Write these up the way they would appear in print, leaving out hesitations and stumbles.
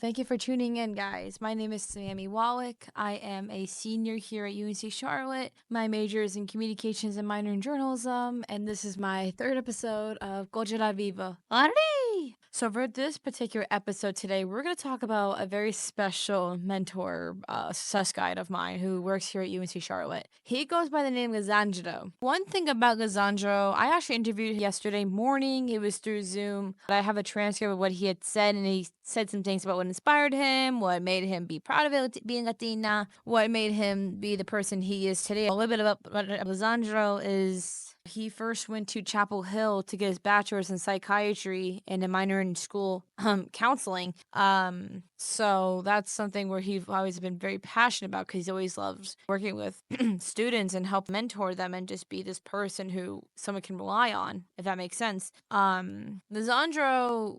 Thank you for tuning in, guys. My name is Sammy Wallach. I am a senior here at UNC Charlotte. My major is in communications and minor in journalism, and this is my third episode of Viva. So for this particular episode today, we're going to talk about a very special mentor, sus guide of mine who works here at UNC Charlotte. He goes by the name Lisandro. One thing about Lisandro, I actually interviewed him yesterday morning. It was through Zoom. I have a transcript of what he had said, and he said some things about what inspired him, what made him be proud of it, being Latina, what made him be the person he is today. A little bit about Lisandro is he first went to Chapel Hill to get his bachelor's in psychiatry and a minor in school counseling. So that's something where he's always been very passionate about because he always loves working with students and help mentor them and just be this person who someone can rely on, if that makes sense. Lisandro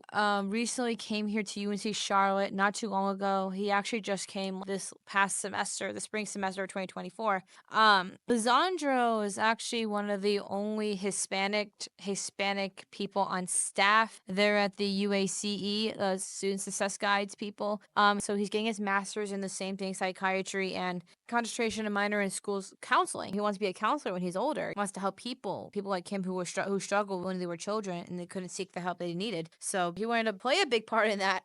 recently came here to UNC Charlotte not too long ago. He actually just came this past semester, the spring semester of 2024. Lisandro is actually one of the only Hispanic people on staff there at the UACE, Student Success Guides people. So he's getting his master's in the same thing, psychiatry, and concentration and minor in schools counseling. He wants to be a counselor when he's older. He wants to help people like him who struggled when they were children and they couldn't seek the help they needed. So he wanted to play a big part in that.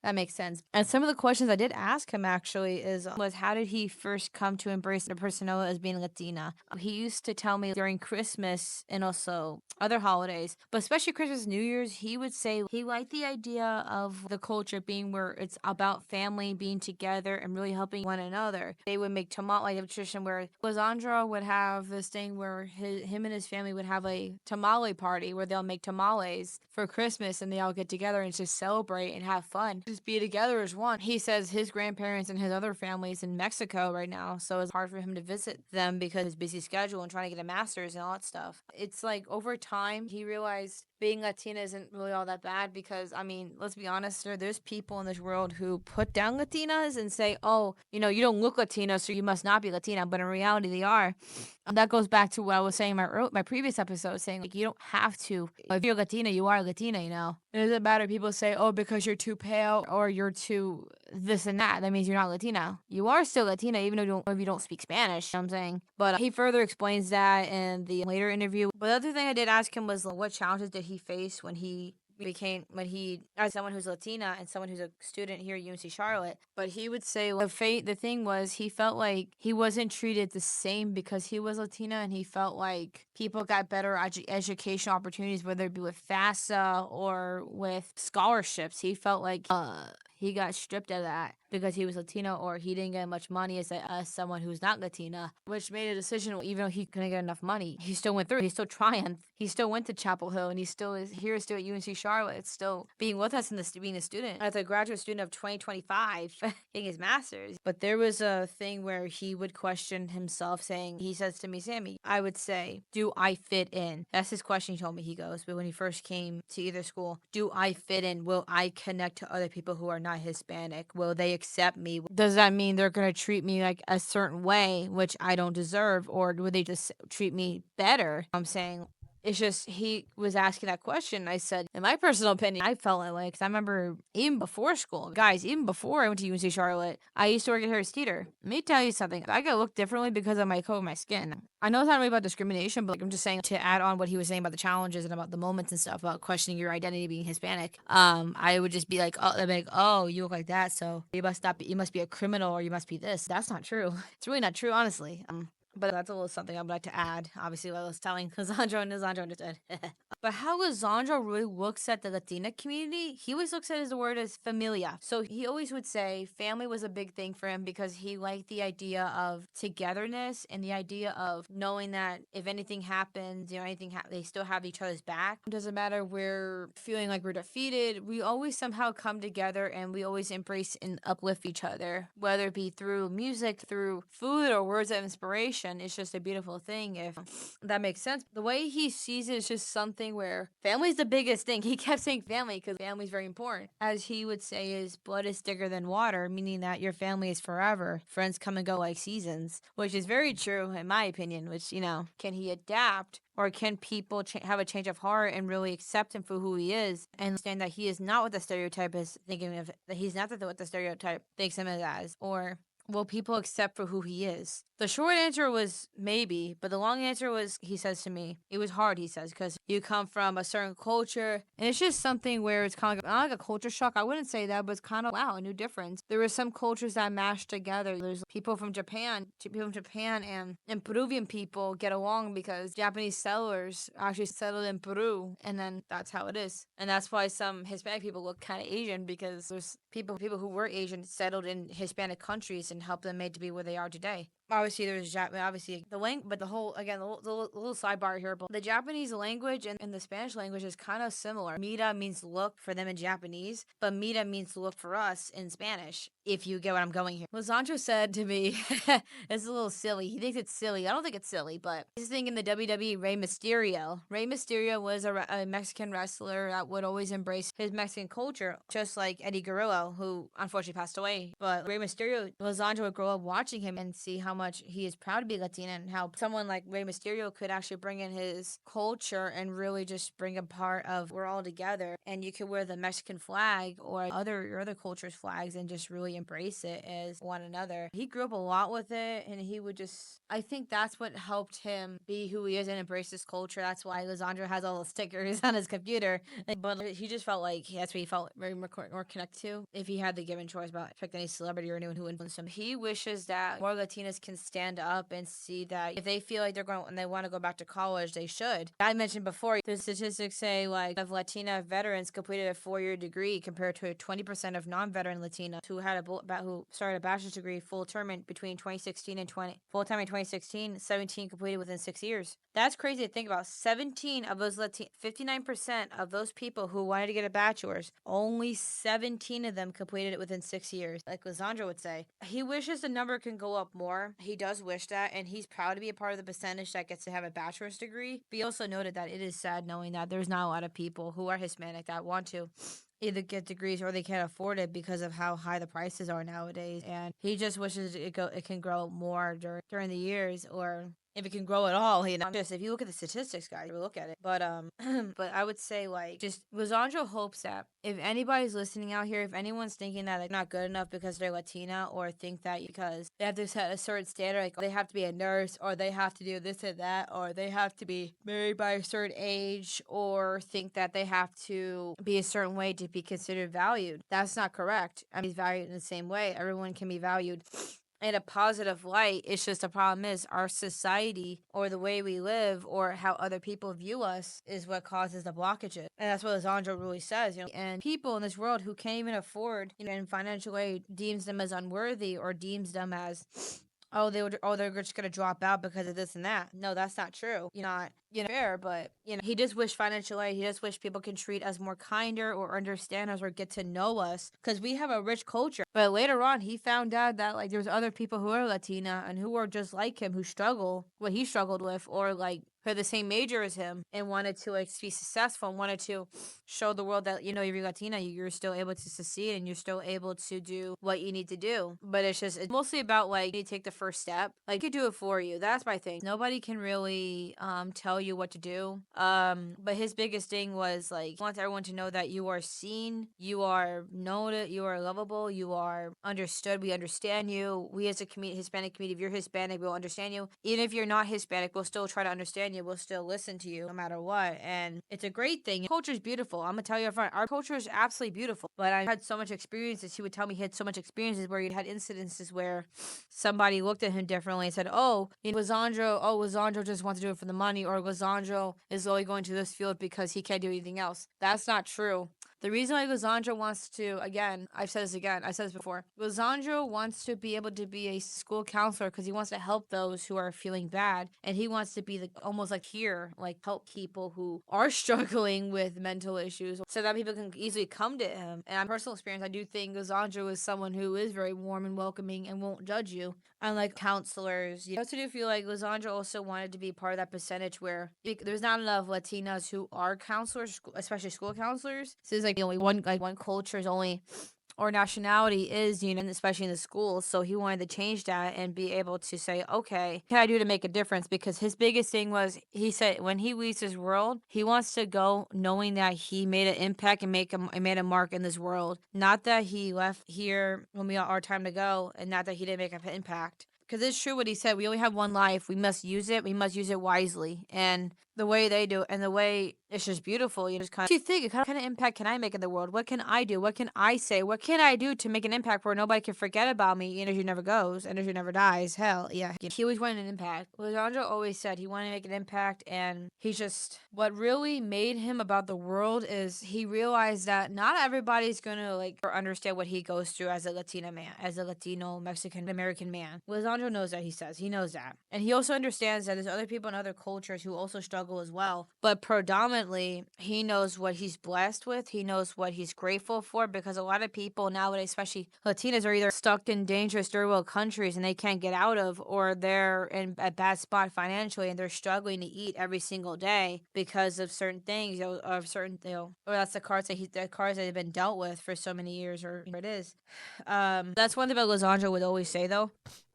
That makes sense. And some of the questions I did ask him actually was how did he first come to embrace the persona as being Latina? He used to tell me during Christmas and also other holidays, but especially Christmas, New Year's, he would say he liked the idea of the culture being where it's about family being together and really helping one another. They would make tamale, like a tradition where Lisandro would have this thing where him and his family would have a tamale party where they'll make tamales for Christmas and they all get together and just celebrate and have fun. Just be together as one. He says his grandparents and his other families in Mexico right now, so it's hard for him to visit them because of his busy schedule and trying to get a master's and all that stuff. It's like over time, he realized being Latina isn't really all that bad because, I mean, let's be honest, there's people in this world who put down Latinas and say, oh, you don't look Latina, so you must not be Latina, but in reality, they are. That goes back to what I was saying in my previous episode, saying, like, you don't have to. If you're Latina, you are Latina. It doesn't matter. People say, oh, because you're too pale or you're too this and that. That means you're not Latina. You are still Latina, even if you don't speak Spanish, you know what I'm saying? But he further explains that in the later interview. But the other thing I did ask him was, what challenges did he face when he as someone who's Latina and someone who's a student here at UNC Charlotte. But he would say the thing was he felt like he wasn't treated the same because he was Latina, and he felt like people got better educational opportunities, whether it be with FAFSA or with scholarships. He felt like he got stripped of that because he was Latino, or he didn't get much money as someone who's not Latina, which made a decision. Even though he couldn't get enough money, he still went through. He still triumphed. He still went to Chapel Hill, and he still is here, still at UNC Charlotte, still being with us in being a student, as a graduate student of 2025, getting his master's. But there was a thing where he would question himself, saying, he says to me, Sammy, I would say, do I fit in? That's his question. He told me, he goes, but when he first came to either school, do I fit in? Will I connect to other people who are not Hispanic? Will they accept me? Does that mean they're going to treat me like a certain way, which I don't deserve, or would they just treat me better? I'm saying, it's just, he was asking that question. I said, in my personal opinion, I felt that way because I remember even before school, guys, even before I went to UNC Charlotte, I used to work at Harris Theater. Let me tell you something. I got looked differently because of my color of my skin. I know it's not really about discrimination, but I'm just saying, to add on what he was saying about the challenges and about the moments and stuff about questioning your identity being Hispanic. I would just be like, oh, you look like that, so you must be a criminal, or you must be this. That's not true. It's really not true, honestly. But that's a little something I would like to add. Obviously, what I was telling Lisandro understood. But how Lisandro really looks at the Latina community, he always looks at his word as familia. So he always would say family was a big thing for him because he liked the idea of togetherness and the idea of knowing that if anything happens, they still have each other's back. It doesn't matter we're feeling like we're defeated. We always somehow come together and we always embrace and uplift each other, whether it be through music, through food, or words of inspiration. separation is just a beautiful thing, if that makes sense. The way he sees it is just something where family's the biggest thing. He kept saying family because family's very important. As he would say, is blood is thicker than water, meaning that your family is forever. Friends come and go like seasons, which is very true in my opinion, which, can he adapt? Or can people have a change of heart and really accept him for who he is and understand that he is not what the stereotype is thinking of, that he's not what the stereotype thinks him as? Or will people accept for who he is? The short answer was maybe, but the long answer was, he says to me, it was hard, he says, because you come from a certain culture, and it's just something where it's kind of not like a culture shock. I wouldn't say that, but it's kind of, wow, a new difference. There were some cultures that mashed together. There's people from Japan, and Peruvian people get along because Japanese settlers actually settled in Peru, and then that's how it is. And that's why some Hispanic people look kind of Asian, because there's people who were Asian settled in Hispanic countries and helped them made to be where they are today. Obviously, there's obviously the language, but the whole, again, the little sidebar here, but the Japanese language and the Spanish language is kind of similar. Mira means look for them in Japanese, but mira means look for us in Spanish, if you get what I'm going here. Lisandro said to me, it's a little silly. He thinks it's silly. I don't think it's silly, but he's thinking the WWE Rey Mysterio. Rey Mysterio was a Mexican wrestler that would always embrace his Mexican culture, just like Eddie Guerrero, who unfortunately passed away. But Rey Mysterio, Lisandro would grow up watching him and see how much he is proud to be Latina, and how someone like Rey Mysterio could actually bring in his culture and really just bring a part of we're all together, and you could wear the Mexican flag or other cultures' flags and just really embrace it as one another. He grew up a lot with it, and he would just, I think that's what helped him be who he is and embrace this culture. That's why Lisandro has all the stickers on his computer. But he just felt like that's what he felt very more connected to. If he had the given choice about pick any celebrity or anyone who influenced him, he wishes that more Latinas can stand up and see that if they feel like they're going and they want to go back to college, they should. I mentioned before, the statistics say like of Latina veterans completed a 4-year degree compared to 20% of non-veteran Latinas who started a bachelor's degree full term between 2016 and 2016. 17 completed within 6 years. That's crazy to think about. 17 of those 59% of those people who wanted to get a bachelor's, only 17 of them completed it within 6 years. Like Lisandro would say, he wishes the number can go up more. He does wish that, and he's proud to be a part of the percentage that gets to have a bachelor's degree. But he also noted that it is sad knowing that there's not a lot of people who are Hispanic that want to either get degrees or they can't afford it because of how high the prices are nowadays. And he just wishes it can grow more during the years, or if it can grow at all, just if you look at the statistics, guys, look at it. But but I would say like just Lisandro hopes that if anybody's listening out here, if anyone's thinking that they're not good enough because they're Latina, or think that because they have to set a certain standard, like they have to be a nurse, or they have to do this and that, or they have to be married by a certain age, or think that they have to be a certain way to be considered valued, that's not correct. I mean, he's valued in the same way. Everyone can be valued in a positive light. It's just the problem is our society, or the way we live, or how other people view us is what causes the blockages. And that's what Lisandro really says, and people in this world who can't even afford, in financial way, deems them as unworthy, or deems them as they're just gonna drop out because of this and that. No, that's not true. Not fair, but he does wish financial aid. He does wish people can treat us more kinder, or understand us, or get to know us, because we have a rich culture. But later on, he found out that like there's other people who are Latina and who are just like him, who struggle what he struggled with, or like who are the same major as him, and wanted to like be successful, and wanted to show the world that if you're Latina, you're still able to succeed, and you're still able to do what you need to do. But it's mostly about like you take the first step. Like you do it for you. That's my thing. Nobody can really tell you what to do. But his biggest thing was like he wants everyone to know that you are seen, you are noted, you are lovable, you are understood. We understand you. We as a Hispanic community, if you're Hispanic, we'll understand you. Even if you're not Hispanic, we'll still try to understand you. We'll still listen to you no matter what. And it's a great thing. Culture is beautiful. I'm gonna tell you up front, our culture is absolutely beautiful. But I had so much experiences. He would tell me he had so much experiences where he had incidences where somebody looked at him differently and said, Lisandro just wants to do it for the money, or Lisandro is only going to this field because he can't do anything else. That's not true. The reason why Lizandro wants to, again, I've said this again, I said this before, Lizandro wants to be able to be a school counselor because he wants to help those who are feeling bad. And he wants to be almost like here, like help people who are struggling with mental issues so that people can easily come to him. And on personal experience, I do think Lizandro is someone who is very warm and welcoming and won't judge you. Unlike counselors, I also do feel like Lizandro also wanted to be part of that percentage where there's not enough Latinas who are counselors, especially school counselors. So it's like the only one culture is only or nationality is, especially in the schools. So he wanted to change that and be able to say, okay, what can I do to make a difference? Because his biggest thing was, he said, when he leaves this world, he wants to go knowing that he made an impact and made a mark in this world. Not that he left here when we got our time to go, and not that he didn't make an impact. Because it's true what he said. We only have one life. We must use it. We must use it wisely. And the way they do it, and the way it's just beautiful. Just kind of, what do you think? What kind of impact can I make in the world? What can I do? What can I say? What can I do to make an impact where nobody can forget about me? Energy never goes. Energy never dies. Hell, yeah. He always wanted an impact. Lizandro always said he wanted to make an impact, and what really made him about the world is he realized that not everybody's gonna understand what he goes through as a Latina man, as a Latino Mexican American man. Lizandro knows that. He knows that, and he also understands that there's other people in other cultures who also struggle as well. But predominantly, he knows what he's blessed with. He knows what he's grateful for, because a lot of people nowadays, especially Latinas, are either stuck in dangerous third world countries and they can't get out of, or they're in a bad spot financially and they're struggling to eat every single day because of certain things, or that's the cards that they've been dealt with for so many years, or it is. That's one thing about Lizandro would always say, though.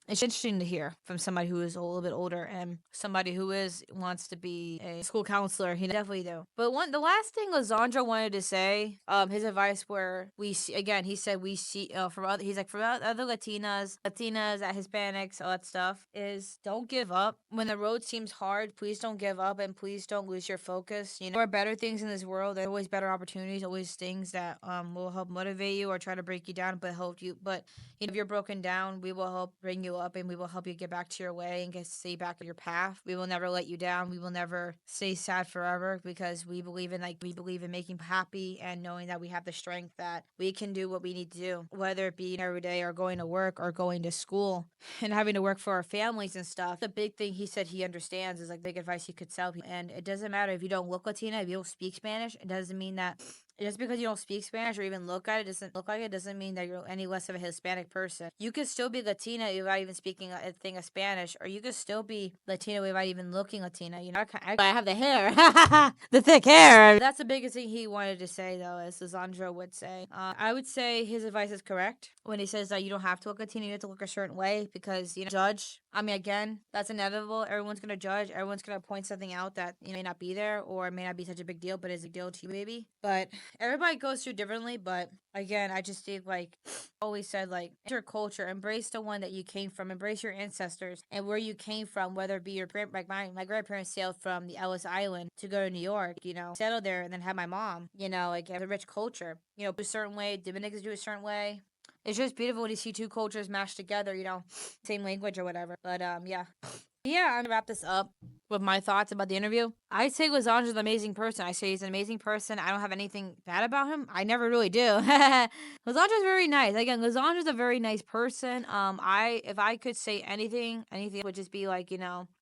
It's interesting to hear from somebody who is a little bit older and somebody who wants to be a school counselor. He definitely do. But the last thing Lizandro wanted to say, his advice where we see, again, he said we see from other, he's like, from other Latinas, Hispanics, all that stuff, is don't give up when the road seems hard. Please don't give up, and please don't lose your focus. There are better things in this world. There are always better opportunities, always things that will help motivate you or try to break you down, but help you. But if you're broken down, we will help bring you up, and we will help you get back to your way and stay back on your path. We will never let you down. We will never stay sad forever, because we believe in making happy and knowing that we have the strength that we can do what we need to do, whether it be every day or going to work or going to school and having to work for our families and stuff. The big thing he said he understands is big advice he could tell people. And it doesn't matter if you don't look Latina, if you don't speak Spanish, it doesn't mean that just because you don't speak Spanish or even look at it, doesn't mean that you're any less of a Hispanic person. You could still be Latina without even speaking a thing of Spanish, or you could still be Latina without even looking Latina. I have the hair, the thick hair. That's the biggest thing he wanted to say, though, as Lizandro would say. I would say his advice is correct when he says that you don't have to look Latina, you have to look a certain way, because judge. I mean, again, that's inevitable. Everyone's gonna judge. Everyone's gonna point something out that may not be there, or it may not be such a big deal, but is a deal to you, maybe. But everybody goes through differently. But again, I just think always said, your culture, embrace the one that you came from, embrace your ancestors and where you came from, whether it be your my grandparents sailed from the Ellis Island to go to New York, settle there, and then have my mom, have a rich culture, a certain way. Dominicans do a certain way. It's just beautiful to see two cultures mashed together, same language or whatever. But yeah. Yeah, I'm gonna wrap this up with my thoughts about the interview. I say Lizandro's an amazing person. I say he's an amazing person. I don't have anything bad about him. I never really do. Lizandro's very nice. Again, Lizandro's a very nice person. If I could say anything would just be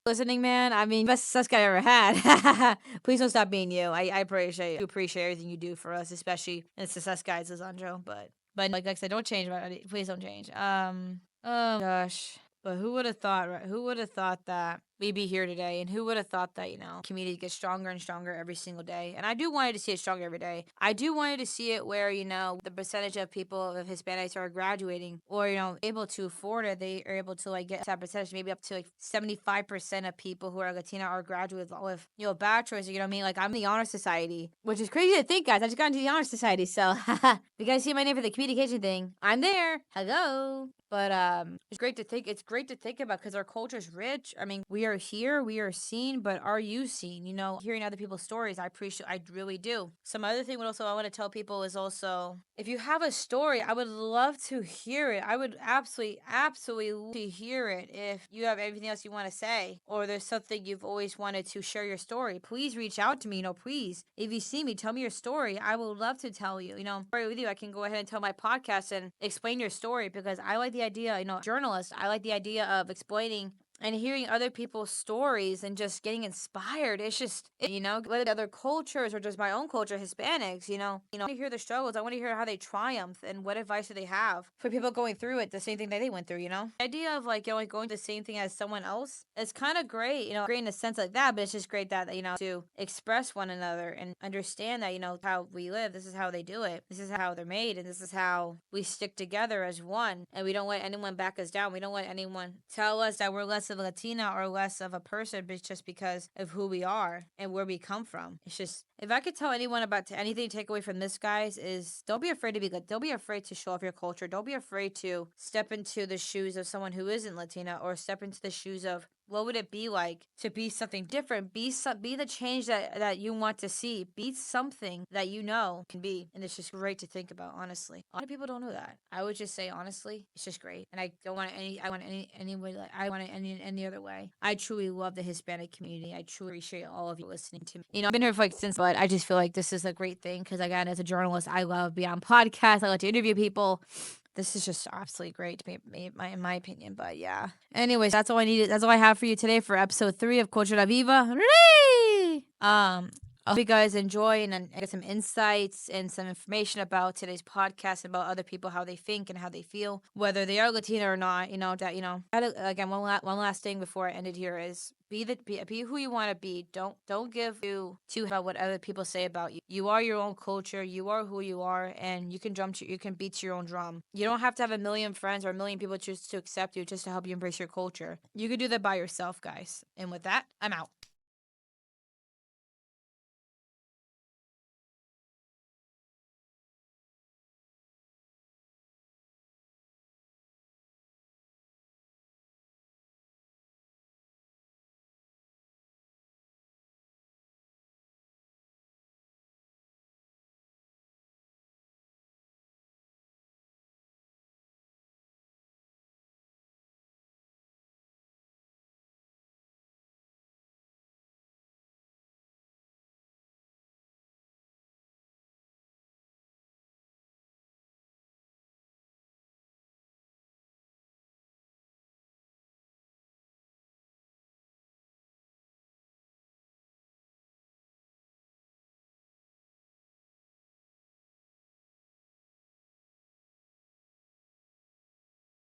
listening, man. I mean, best sus guy I ever had. Please don't stop being you. I appreciate everything you do for us, especially in the sus guys, Lizandro. But like I said, don't change. Please don't change. Oh gosh. But who would have thought, right? Who would have thought that we'd be here today? And who would have thought that, community gets stronger and stronger every single day? And I do want to see it stronger every day. I do want to see it where, the percentage of people of Hispanics are graduating or, able to afford it. They are able to, get that percentage, maybe up to, 75% of people who are Latina are graduates with, bachelor's, you know what I mean? I'm in the Honor Society, which is crazy to think, guys. I just got into the Honor Society. So, if you guys see my name for the communication thing, I'm there. Hello. But it's great to think about, because our culture is rich. I mean, we are are here, we are seen, but are you seen? You know, hearing other people's stories, I really do. Some other thing also I want to tell people is also, if you have a story, I would love to hear it. I would absolutely love to hear it. If you have everything else you want to say, or there's something you've always wanted to share your story, please reach out to me. You know, please, if you see me, tell me your story. I would love to tell you. You know, with you, I can go ahead and tell my podcast and explain your story, because I like the idea. You know, journalist, I like the idea of explaining and hearing other people's stories and just getting inspired. It's just, you know, whether other cultures or just my own culture, Hispanics, I want to hear the struggles. I want to hear how they triumph and what advice do they have for people going through it, the same thing that they went through, you know? The idea of like, going through the same thing as someone else is kind of great, great in a sense like that, but it's just great that, to express one another and understand that, how we live. This is how they do it. This is how they're made. And this is how we stick together as one. And we don't let anyone back us down. We don't let anyone tell us that we're less of a Latina or less of a person, but just because of who we are and where we come from. It's just, if I could tell anyone about anything to take away from this, guys, is don't be afraid to be good. Don't be afraid to show off your culture. Don't be afraid to step into the shoes of someone who isn't Latina, or step into the shoes of what would it be like to be something different? Be the change that you want to see. Be something that you know can be. And it's just great to think about, honestly. A lot of people don't know that. I would just say, honestly, it's just great. And I don't want any way, like, I want it any other way. I truly love the Hispanic community. I truly appreciate all of you listening to me. I've been here for since, but I just feel like this is a great thing, because again, as a journalist, I love being on podcasts. I like to interview people. This is just absolutely great to me, in my opinion. But yeah. Anyways, that's all I needed. That's all I have for you today for episode 3 of Culutra Viva. I hope you guys enjoy and get some insights and some information about today's podcast, about other people, how they think and how they feel, whether they are Latina or not. Again, one last thing before I end it here is be who you want to be. Don't give too about what other people say about you. You are your own culture. You are who you are, and you can beat to your own drum. You don't have to have a million friends or a million people just to accept you, just to help you embrace your culture. You can do that by yourself, guys. And with that, I'm out.